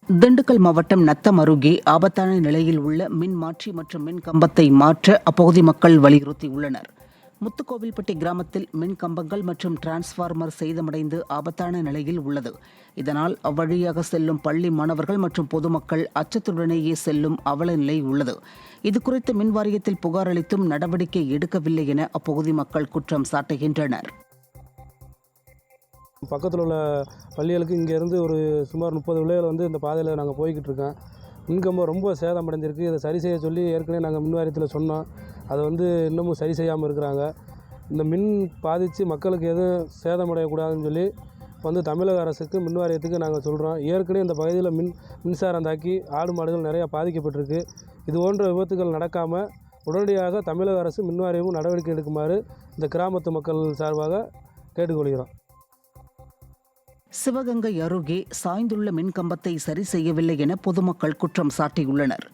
திண்டுக்கல் மாவட்டம் நத்தம் அருகே ஆபத்தான நிலையில் உள்ள மின் மாற்றி மற்றும் மின் கம்பத்தை மாற்ற அப்பகுதி மக்கள் வலியுறுத்தியுள்ளனர். முத்துக்கோவில்பட்டி கிராமத்தில் மின் கம்பங்கள் மற்றும் டிரான்ஸ்பார்மர் சேதமடைந்து ஆபத்தான நிலையில் உள்ளது. இதனால் அவ்வழியாக செல்லும் பள்ளி மாணவர்கள் மற்றும் பொதுமக்கள் அச்சத்துடனேயே செல்லும் அவல நிலை உள்ளது. இதுகுறித்து மின் வாரியத்தில் புகார் அளித்தும் நடவடிக்கை எடுக்கவில்லை என அப்பகுதி மக்கள் குற்றம் சாட்டுகின்றனர். பக்கத்தில் உள்ள பள்ளிகளுக்கு இங்கேருந்து ஒரு சுமார் 30 வில்லேஜில் இந்த பாதையில் நாங்கள் போய்கிட்டு இருக்கோம். மின்கம்பம் ரொம்ப சேதமடைஞ்சிருக்கு. இதை சரி செய்ய சொல்லி ஏற்கனவே நாங்கள் மின் வாரியத்தில் சொன்னோம். அதை இன்னமும் சரி செய்யாமல் இருக்கிறாங்க. இந்த மின் பாதித்து மக்களுக்கு எதுவும் சேதமடையக்கூடாதுன்னு சொல்லி தமிழக அரசுக்கு மின் வாரியத்துக்கு நாங்கள் சொல்கிறோம். ஏற்கனவே இந்த பகுதியில் மின்சாரம் தாக்கி ஆடு மாடுகள் நிறையா பாதிக்கப்பட்டிருக்கு. இது போன்ற விபத்துகள் நடக்காமல் உடனடியாக தமிழக அரசு மின் வாரியமும் நடவடிக்கை எடுக்குமாறு இந்த கிராமத்து மக்கள் சார்பாக கேட்டுக்கொள்கிறோம். சிவகங்கை அருகே சாய்ந்துள்ள மின்கம்பத்தை சரி செய்யவில்லை என பொதுமக்கள் குற்றம் சாட்டியுள்ளனர்.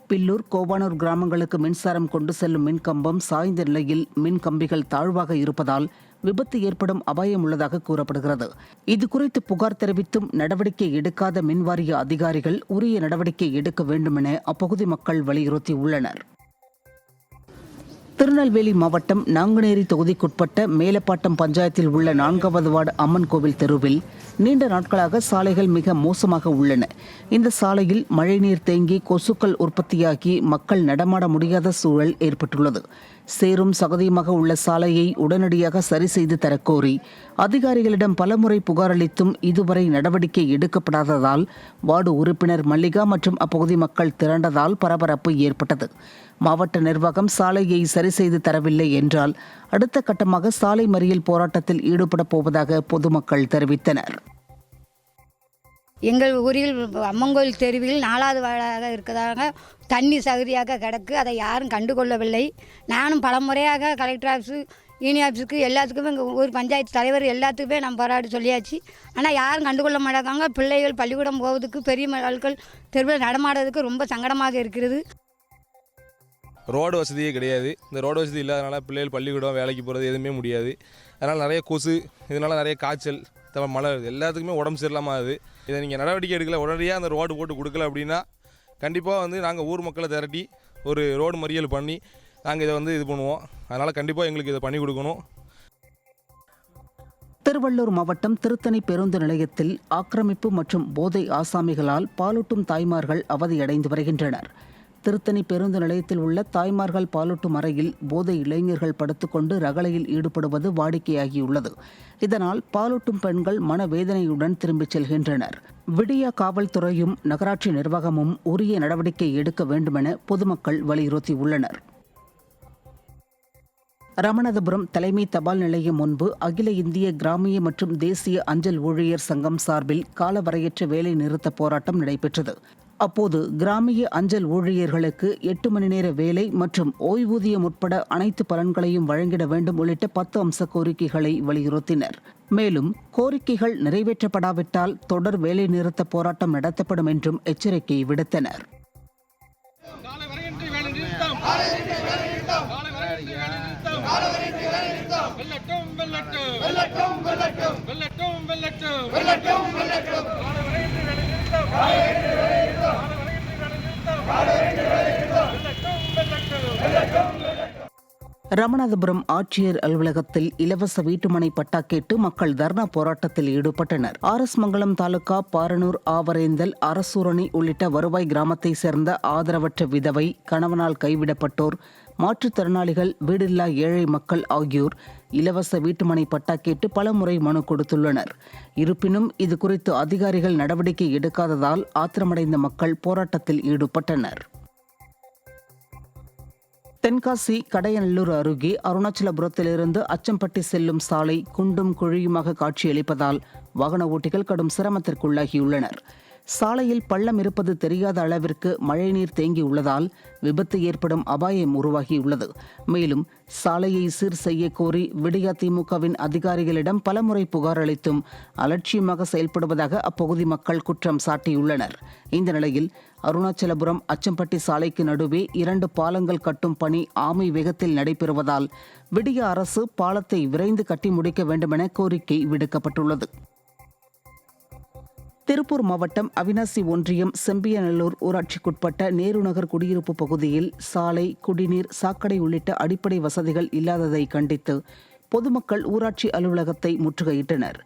பில்லூர், கோவானூர் கிராமங்களுக்கு மின்சாரம் கொண்டு செல்லும் மின்கம்பம் சாய்ந்த நிலையில் மின் கம்பிகள் தாழ்வாக இருப்பதால் விபத்து ஏற்படும் அபாயம் உள்ளதாக கூறப்படுகிறது. இதுகுறித்து புகார் தெரிவித்தும் நடவடிக்கை எடுக்காத மின்வாரிய அதிகாரிகள் உரிய நடவடிக்கை எடுக்க வேண்டும் என அப்பகுதி மக்கள் வலியுறுத்தியுள்ளனர். திருநெல்வேலி மாவட்டம் நாங்குநேரி தொகுதிக்குட்பட்ட மேலப்பாட்டம் பஞ்சாயத்தில் உள்ள 4வது வார்டு அம்மன் கோவில் தெருவில் நீண்ட நாட்களாக சாலைகள் மிக மோசமாக உள்ளன. இந்த சாலையில் மழைநீர் தேங்கி கொசுக்கள் உற்பத்தியாகி மக்கள் நடமாட முடியாத சூழல் ஏற்பட்டுள்ளது. சேரும் சகதியுமாக உள்ள சாலையை உடனடியாக சரி செய்து தரக்கோரி அதிகாரிகளிடம் பலமுறை புகார் அளித்தும் இதுவரை நடவடிக்கை எடுக்கப்படாததால் வார்டு உறுப்பினர் மல்லிகா மற்றும் அப்பகுதி மக்கள் திரண்டதால் பரபரப்பு ஏற்பட்டது. மாவட்ட நிர்வாகம் சாலையை சரி செய்து தரவில்லை என்றால் அடுத்த கட்டமாக சாலை மறியல் போராட்டத்தில் ஈடுபடப் போவதாக பொதுமக்கள் தெரிவித்தனர். எங்கள் ஊரில் அம்மங்கோயில் தெருவில் 4வது வார்டாக இருக்கிறதாக தண்ணி சகதியாக கிடக்கு. அதை யாரும் கண்டுகொள்ளவில்லை. நானும் பலமுறையாக கலெக்டர் ஆஃபீஸு, யூனியன் ஆஃபீஸுக்கு எல்லாத்துக்குமே எங்கள் ஊர் பஞ்சாயத்து தலைவர் எல்லாத்துக்குமே நம்ம போராடி சொல்லியாச்சு. ஆனால் யாரும் கண்டுகொள்ள மாட்டாங்க. பிள்ளைகள் பள்ளிக்கூடம் போவதுக்கு, பெரிய ஆட்கள் தெருவில் நடமாடுறதுக்கு ரொம்ப சங்கடமாக இருக்கிறது. ரோடு வசதியே கிடையாது. இந்த ரோடு வசதி இல்லாதனால பிள்ளைகள் பள்ளிக்கூடம் வேலைக்கு போகிறது எதுவுமே முடியாது. அதனால் நிறைய கொசு, இதனால் நிறைய காய்ச்சல், மழை எல்லாத்துக்குமே உடம்பு சரியில்லாமல் ஆகுது. இதை நீங்கள் நடவடிக்கை எடுக்கல, உடனடியாக அந்த ரோடு போட்டு கொடுக்கல அப்படின்னா கண்டிப்பாக நாங்கள் ஊர் மக்களை திரட்டி ஒரு ரோடு மறியல் பண்ணி நாங்கள் இதை இது பண்ணுவோம். அதனால் கண்டிப்பாக எங்களுக்கு இதை பண்ணி கொடுக்கணும். திருவள்ளூர் மாவட்டம் திருத்தணி பேருந்து நிலையத்தில் ஆக்கிரமிப்பு மற்றும் போதை ஆசாமிகளால் பாலூட்டும் தாய்மார்கள் அவதியடைந்து வருகின்றனர். திருத்தணி பேருந்து நிலையத்தில் உள்ள தாய்மார்கள் பாலூட்டும் அறையில் போதை இளைஞர்கள் படுத்துக்கொண்டு ரகளையில் ஈடுபடுவது வாடிக்கையாகியுள்ளது. இதனால் பாலூட்டும் பெண்கள் மனவேதனையுடன் திரும்பிச் செல்கின்றனர். விடியா காவல்துறையும் நகராட்சி நிர்வாகமும் உரிய நடவடிக்கை எடுக்க வேண்டுமென பொதுமக்கள் வலியுறுத்தியுள்ளனர். ராமநாதபுரம் தலைமை தபால் நிலையம் முன்பு அகில இந்திய கிராமிய மற்றும் தேசிய அஞ்சல் ஊழியர் சங்கம் சார்பில் காலவரையற்ற வேலை நிறுத்த போராட்டம் நடைபெற்றது. அப்போது கிராமிய அஞ்சல் ஊழியர்களுக்கு 8 மணி நேர வேலை மற்றும் ஓய்வூதியம் உட்பட அனைத்து பலன்களையும் வழங்கிட வேண்டும் உள்ளிட்ட 10 அம்ச கோரிக்கைகளை வலியுறுத்தினர். மேலும் கோரிக்கைகள் நிறைவேற்றப்படாவிட்டால் தொடர் வேலை நிறுத்த போராட்டம் நடத்தப்படும் என்றும் எச்சரிக்கை விடுத்தனர். ராமநாதபுரம் ஆட்சியர் அலுவலகத்தில் இலவச வீட்டுமனை பட்டா கேட்டு மக்கள் தர்ணா போராட்டத்தில் ஈடுபட்டனர். ஆர்எஸ் மங்கலம் தாலுகா பாரனூர், ஆவரேந்தல், அரசூரணி உள்ளிட்ட வருவாய் கிராமத்தை சேர்ந்த ஆதரவற்ற விதவை, கணவனால் கைவிடப்பட்டோர், மாற்றுத்திறனாளிகள், வீடில்லா ஏழை மக்கள் ஆகியோர் இலவச வீட்டுமனை பட்டா கேட்டு பலமுறை மனு கொடுத்துள்ளனர். இருப்பினும் இதுகுறித்து அதிகாரிகள் நடவடிக்கை எடுக்காததால் ஆத்திரமடைந்த மக்கள் போராட்டத்தில் ஈடுபட்டனர். தென்காசி கடையநல்லூர் அருகே அருணாச்சலபுரத்திலிருந்து அச்சம்பட்டி செல்லும் சாலை குண்டும் குழியுமாக காட்சியளிப்பதால் வாகன ஓட்டிகள் கடும் சிரமத்திற்குள்ளாகியுள்ளனர். சாலையில் பள்ளம் இருப்பது தெரியாத அளவிற்கு மழைநீர் தேங்கியுள்ளதால் விபத்து ஏற்படும் அபாயம் உருவாகியுள்ளது. மேலும் சாலையை சீர் செய்ய கோரி விடியா திமுகவின் அதிகாரிகளிடம் பலமுறை புகார் அளித்தும் அலட்சியமாக செயல்படுவதாக அப்பகுதி மக்கள் குற்றம் சாட்டியுள்ளனர். இந்த நிலையில் அருணாச்சலபுரம் அச்சம்பட்டி சாலைக்கு நடுவே 2 பாலங்கள் கட்டும் பணி ஆமை வேகத்தில் நடைபெறுவதால் விடியா அரசு பாலத்தை விரைந்து கட்டி முடிக்க வேண்டுமென கோரிக்கை விடுக்கப்பட்டுள்ளது. திருப்பூர் மாவட்டம் அவினாசி ஒன்றியம் செம்பியநல்லூர் ஊராட்சிக்குட்பட்ட நேருநகர் குடியிருப்பு பகுதியில் சாலை, குடிநீர், சாக்கடை உள்ளிட்ட அடிப்படை வசதிகள் இல்லாததை கண்டித்து பொதுமக்கள் ஊராட்சி அலுவலகத்தை முற்றுகையிட்டனர்.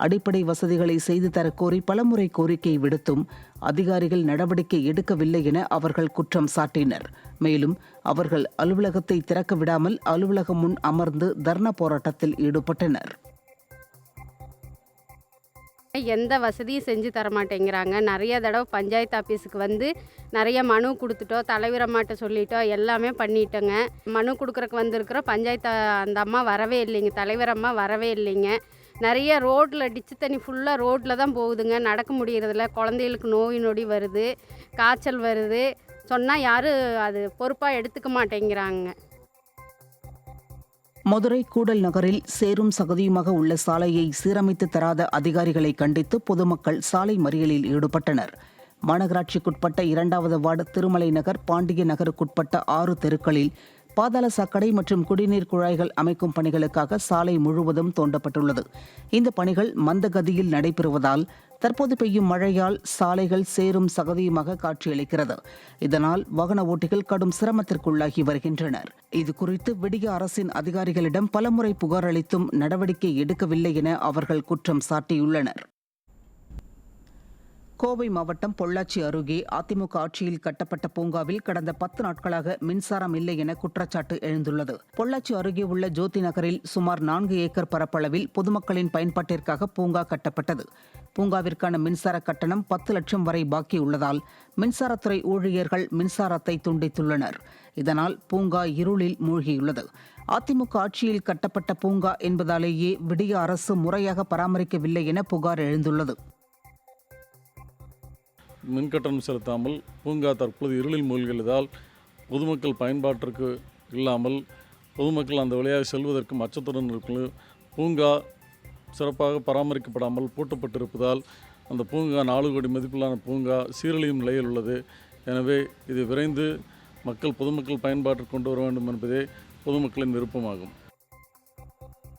அடிப்படை வசதிகளை செய்து தரக்கோரி பலமுறை கோரிக்கை விடுத்தும் அதிகாரிகள் நடவடிக்கை எடுக்கவில்லை என அவர்கள் குற்றம் சாட்டினர். மேலும் அவர்கள் அலுவலகத்தை திறக்க விடாமல் அலுவலகம் முன் அமர்ந்து தர்ணா போராட்டத்தில் ஈடுபட்டனர். எந்த வசதியும் செஞ்சு தர மாட்டேங்கிறாங்க. நிறைய தடவை பஞ்சாயத்து ஆஃபீஸுக்கு வந்து நிறைய மனு கொடுத்துட்டோம், தலைவரம்மாட்ட சொல்லிட்டோம், எல்லாமே பண்ணிட்டோங்க. மனு கொடுக்குறக்கு வந்திருக்கிற பஞ்சாயத்து அந்த அம்மா வரவே இல்லைங்க, தலைவரம்மா வரவே இல்லைங்க. நிறைய ரோட்டில் டிச்சு தண்ணி ஃபுல்லாக ரோட்டில் தான் போகுதுங்க, நடக்க முடியறதில்ல. குழந்தைகளுக்கு நோய் நொடி வருது, காய்ச்சல் வருது. சொன்னால் யாரும் அது பொறுப்பாக எடுத்துக்க மாட்டேங்கிறாங்க. மதுரை கூடல் நகரில் சேரும் சகதியுமாக உள்ள சாலையை சீரமைத்து தராத அதிகாரிகளை கண்டித்து பொதுமக்கள் சாலை மறியலில் ஈடுபட்டனர். மாநகராட்சிக்குட்பட்ட 2வது வார்டு திருமலை நகர், பாண்டிய நகருக்குட்பட்ட 6 தெருக்களில் பாதாள சாக்கடை மற்றும் குடிநீர் குழாய்கள் அமைக்கும் பணிகளுக்காக சாலை முழுவதும் தோண்டப்பட்டுள்ளது. இந்த பணிகள் மந்தகதியில் நடைபெறுவதால் தற்போது பெய்யும் மழையால் சாலைகள் சேரும் சகதியுமாக காட்சியளிக்கிறது. இதனால் வாகன ஓட்டிகள் கடும் சிரமத்திற்குள்ளாகி வருகின்றனர். இதுகுறித்து விடிய அரசின் அதிகாரிகளிடம் பலமுறை புகார் அளித்தும் நடவடிக்கை எடுக்கவில்லை என அவர்கள் குற்றம் சாட்டியுள்ளனர். கோவை மாவட்டம் பொள்ளாச்சி அருகே அதிமுக ஆட்சியில் கட்டப்பட்ட பூங்காவில் கடந்த 10 நாட்களாக மின்சாரம் இல்லை என குற்றச்சாட்டு எழுந்துள்ளது. பொள்ளாச்சி அருகே உள்ள ஜோதி நகரில் சுமார் 4 ஏக்கர் பரப்பளவில் பொதுமக்களின் பயன்பாட்டிற்காக பூங்கா கட்டப்பட்டது. பூங்காவிற்கான மின்சார கட்டணம் 10 லட்சம் வரை பாக்கி உள்ளதால் மின்சாரத்துறை ஊழியர்கள் மின்சாரத்தை துண்டித்துள்ளனர். இதனால் பூங்கா இருளில் மூழ்கியுள்ளது. அதிமுக ஆட்சியில் கட்டப்பட்ட பூங்கா என்பதாலேயே விடிய அரசு முறையாக பராமரிக்கவில்லை என புகார் எழுந்துள்ளது. மின்கட்டணம் செலுத்தாமல் பூங்கா தற்போது இருளில் மூழ்கியதால் பொதுமக்கள் பயன்பாட்டிற்கு இல்லாமல் பொதுமக்கள் அந்த வழியாக செல்வதற்கு அச்சத்துடன் இருக்கும். பூங்கா சிறப்பாக பராமரிக்கப்படாமல் பூட்டப்பட்டிருப்பதால் அந்த பூங்கா 4 கோடி மதிப்பிலான பூங்கா சீரழியும் நிலையில் உள்ளது. எனவே இது விரைந்து பொதுமக்கள் பயன்பாட்டிற்கு கொண்டு வர வேண்டும் என்பதே பொதுமக்களின் விருப்பமாகும்.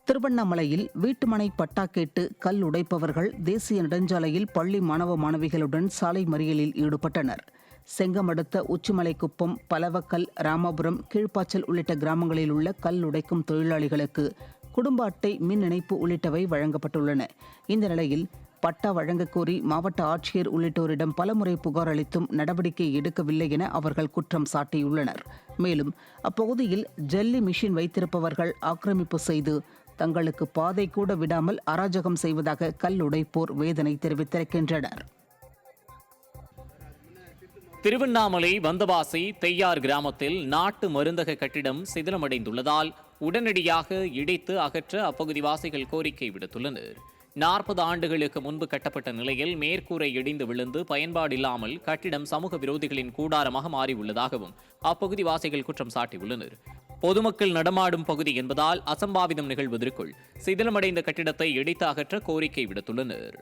திருவண்ணாமலையில் வீட்டுமனை பட்டா கேட்டு கல் உடைப்பவர்கள் தேசிய நெடுஞ்சாலையில் பள்ளி மாணவ மாணவிகளுடன் சாலை மறியலில் ஈடுபட்டனர். செங்கம் அடுத்த உச்சிமலைக்குப்பம், பலவக்கல், ராமாபுரம், கீழ்ப்பாச்சல் உள்ளிட்ட கிராமங்களில் உள்ள கல் உடைக்கும் தொழிலாளிகளுக்கு குடும்ப அட்டை, மின் இணைப்பு உள்ளிட்டவை வழங்கப்பட்டுள்ளன. இந்த நிலையில் பட்டா வழங்கக் கோரி மாவட்ட ஆட்சியர் உள்ளிட்டோரிடம் பலமுறை புகார் அளித்தும் நடவடிக்கை எடுக்கவில்லை என அவர்கள் குற்றம் சாட்டியுள்ளனர். மேலும் அப்பகுதியில் ஜல்லி மிஷின் வைத்திருப்பவர்கள் ஆக்கிரமிப்பு செய்து தங்களுக்கு பாதை கூட விடாமல் அராஜகம் செய்வதாக கல் உடைப்போர் வேதனை தெரிவித்திருக்கின்றனர். திருவண்ணாமலை வந்தவாசி தெய்யார் கிராமத்தில் நாட்டு மருந்தக கட்டிடம் சிதிலமடைந்துள்ளதால் உடனடியாக இடித்து அகற்ற அப்பகுதிவாசிகள் கோரிக்கை விடுத்துள்ளனர். 40 ஆண்டுகளுக்கு முன்பு கட்டப்பட்ட நிலையில் மேற்கூரை இடிந்து விழுந்து பயன்பாடில்லாமல் கட்டிடம் சமூக விரோதிகளின் கூடாரமாக மாறியுள்ளதாகவும் அப்பகுதிவாசிகள் குற்றம் சாட்டியுள்ளனர். பொதுமக்கள் நடமாடும் பகுதி என்பதால் அசம்பாவிதம் நிகழ்வதற்குள் சிதிலமடைந்த கட்டிடத்தை இடித்து அகற்ற கோரிக்கை விடுத்துள்ளனர்.